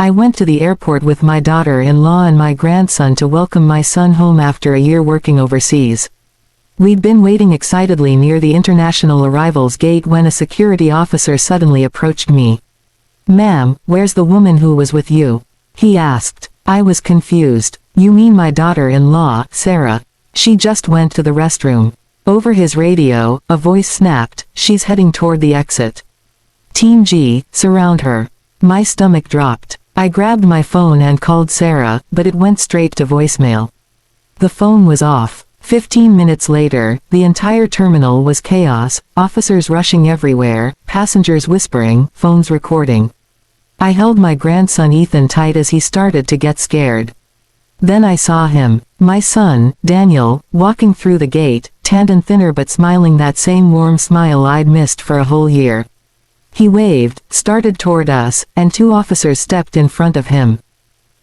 I went to the airport with my daughter-in-law and my grandson to welcome my son home after a year working overseas. We'd been waiting excitedly near the international arrivals gate when a security officer suddenly approached me. "Ma'am, where's the woman who was with you?" he asked. I was confused. "You mean my daughter-in-law, Sarah? She just went to the restroom." Over his radio, a voice snapped, "She's heading toward the exit. Team G, surround her." My stomach dropped. I grabbed my phone and called Sarah, but it went straight to voicemail. The phone was off. 15 minutes later, the entire terminal was chaos, officers rushing everywhere, passengers whispering, phones recording. I held my grandson Ethan tight as he started to get scared. Then I saw him, my son, Daniel, walking through the gate, tanned and thinner but smiling that same warm smile I'd missed for a whole year. He waved, started toward us, and 2 officers stepped in front of him.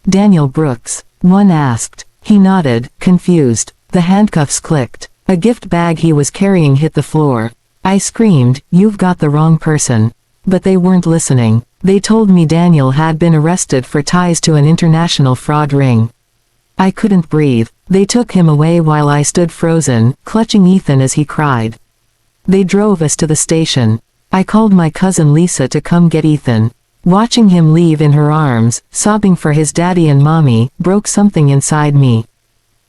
"Daniel Brooks?" one asked. He nodded, confused. The handcuffs clicked. A gift bag he was carrying hit the floor. I screamed, "You've got the wrong person." But they weren't listening. They told me Daniel had been arrested for ties to an international fraud ring. I couldn't breathe. They took him away while I stood frozen, clutching Ethan as he cried. They drove us to the station. I called my cousin Lisa to come get Ethan. Watching him leave in her arms, sobbing for his daddy and mommy, broke something inside me.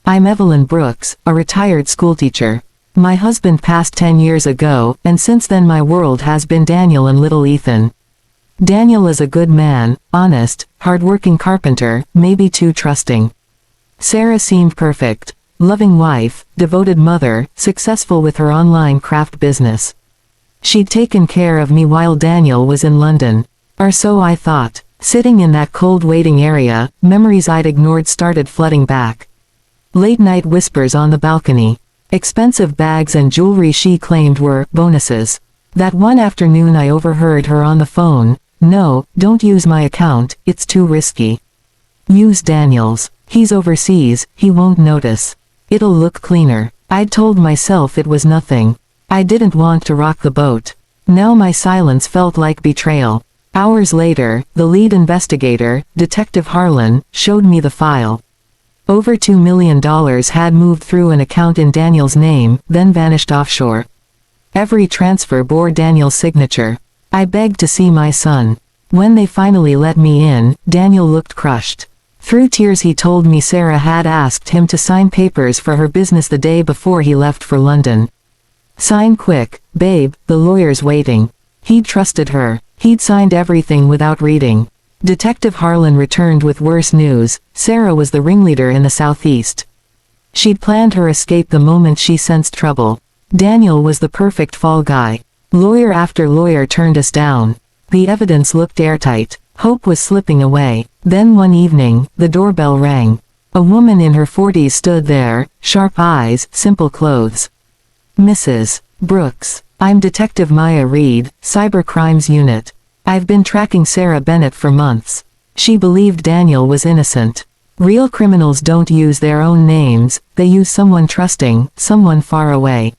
I'm Evelyn Brooks, a retired schoolteacher. My husband passed 10 years ago, and since then my world has been Daniel and little Ethan. Daniel is a good man, honest, hard-working carpenter, maybe too trusting. Sarah seemed perfect. Loving wife, devoted mother, successful with her online craft business. She'd taken care of me while Daniel was in London. Or so I thought. Sitting in that cold waiting area, memories I'd ignored started flooding back. Late-night whispers on the balcony. Expensive bags and jewelry she claimed were bonuses. That one afternoon I overheard her on the phone. "No, don't use my account, it's too risky. Use Daniel's. He's overseas, he won't notice. It'll look cleaner." I'd told myself it was nothing. I didn't want to rock the boat. Now my silence felt like betrayal. Hours later, the lead investigator, Detective Harlan, showed me the file. Over $2 million had moved through an account in Daniel's name, then vanished offshore. Every transfer bore Daniel's signature. I begged to see my son. When they finally let me in, Daniel looked crushed. Through tears he told me Sarah had asked him to sign papers for her business the day before he left for London. "Sign quick, babe, the lawyer's waiting." He'd trusted her. He'd signed everything without reading. Detective Harlan returned with worse news. Sarah was the ringleader in the southeast. She'd planned her escape the moment she sensed trouble. Daniel was the perfect fall guy. Lawyer after lawyer turned us down. The evidence looked airtight. Hope was slipping away. Then one evening, the doorbell rang. A woman in her 40s stood there, sharp eyes, simple clothes. "Mrs. Brooks, I'm Detective Maya Reed, Cybercrimes Unit. I've been tracking Sarah Bennett for months." She believed Daniel was innocent. Real criminals don't use their own names, they use someone trusting, someone far away.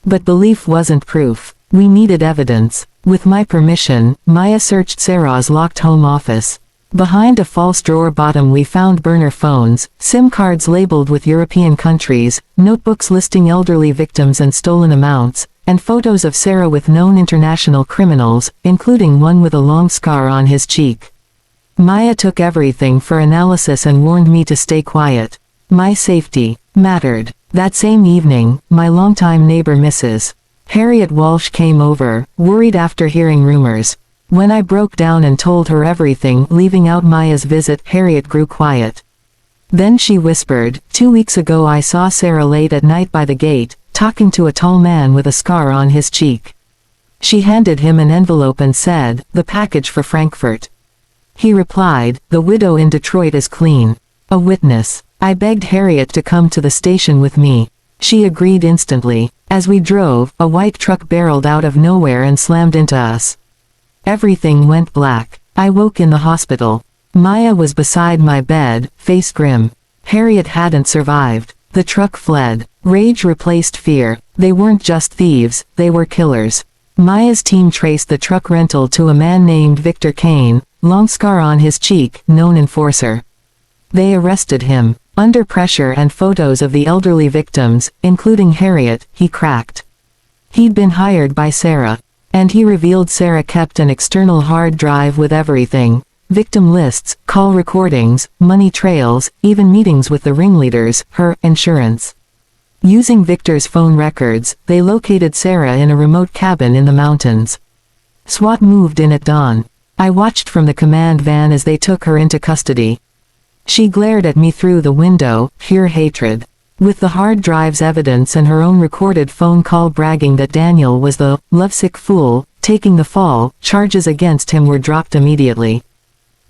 But belief wasn't proof. We needed evidence. With my permission, Maya searched Sarah's locked home office. Behind a false drawer bottom we found burner phones, SIM cards labeled with European countries, notebooks listing elderly victims and stolen amounts, and photos of Sarah with known international criminals, including one with a long scar on his cheek. Maya took everything for analysis and warned me to stay quiet. My safety mattered. That same evening, my longtime neighbor Mrs. Harriet Walsh came over, worried after hearing rumors. When I broke down and told her everything, leaving out Maya's visit, Harriet grew quiet. Then she whispered, 2 weeks ago I saw Sarah late at night by the gate, talking to a tall man with a scar on his cheek. She handed him an envelope and said, "The package for Frankfurt." He replied, "The widow in Detroit is clean." A witness. I begged Harriet to come to the station with me. She agreed instantly. As we drove, a white truck barreled out of nowhere and slammed into us. Everything went black. I woke in the hospital. Maya was beside my bed, face grim. Harriet hadn't survived. The truck fled. Rage replaced fear. They weren't just thieves, they were killers. Maya's team traced the truck rental to a man named Victor Kane, long scar on his cheek, known enforcer. They arrested him. Under pressure and photos of the elderly victims, including Harriet, he cracked. He'd been hired by Sarah. And he revealed Sarah kept an external hard drive with everything. Victim lists, call recordings, money trails, even meetings with the ringleaders, her insurance. Using Victor's phone records, they located Sarah in a remote cabin in the mountains. SWAT moved in at dawn. I watched from the command van as they took her into custody. She glared at me through the window, pure hatred. With the hard drive's evidence and her own recorded phone call bragging that Daniel was the lovesick fool taking the fall, charges against him were dropped immediately.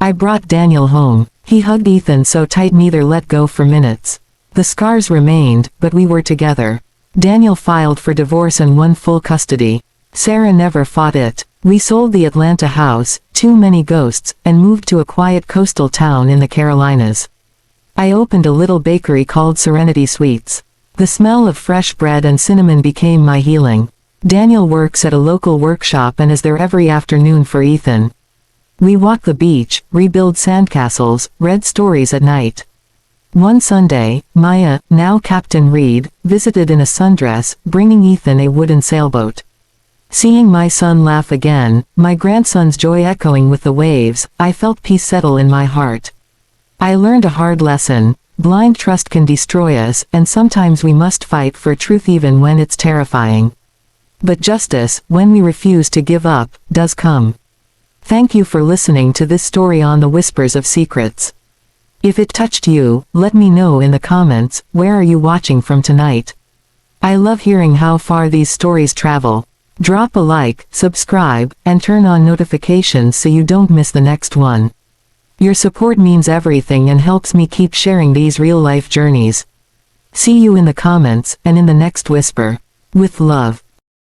I brought Daniel home. He hugged Ethan so tight neither let go for minutes. The scars remained, but we were together. Daniel filed for divorce and won full custody. Sarah never fought it. We sold the Atlanta house, too many ghosts, and moved to a quiet coastal town in the Carolinas. I opened a little bakery called Serenity Sweets. The smell of fresh bread and cinnamon became my healing. Daniel works at a local workshop and is there every afternoon for Ethan. We walk the beach, rebuild sandcastles, read stories at night. One Sunday, Maya, now Captain Reed, visited in a sundress, bringing Ethan a wooden sailboat. Seeing my son laugh again, my grandson's joy echoing with the waves, I felt peace settle in my heart. I learned a hard lesson: blind trust can destroy us, and sometimes we must fight for truth even when it's terrifying. But justice, when we refuse to give up, does come. Thank you for listening to this story on the Whispers of Secrets. If it touched you, let me know in the comments, where are you watching from tonight? I love hearing how far these stories travel. Drop a like, subscribe, and turn on notifications so you don't miss the next one. Your support means everything and helps me keep sharing these real-life journeys. See you in the comments, and in the next whisper. With love.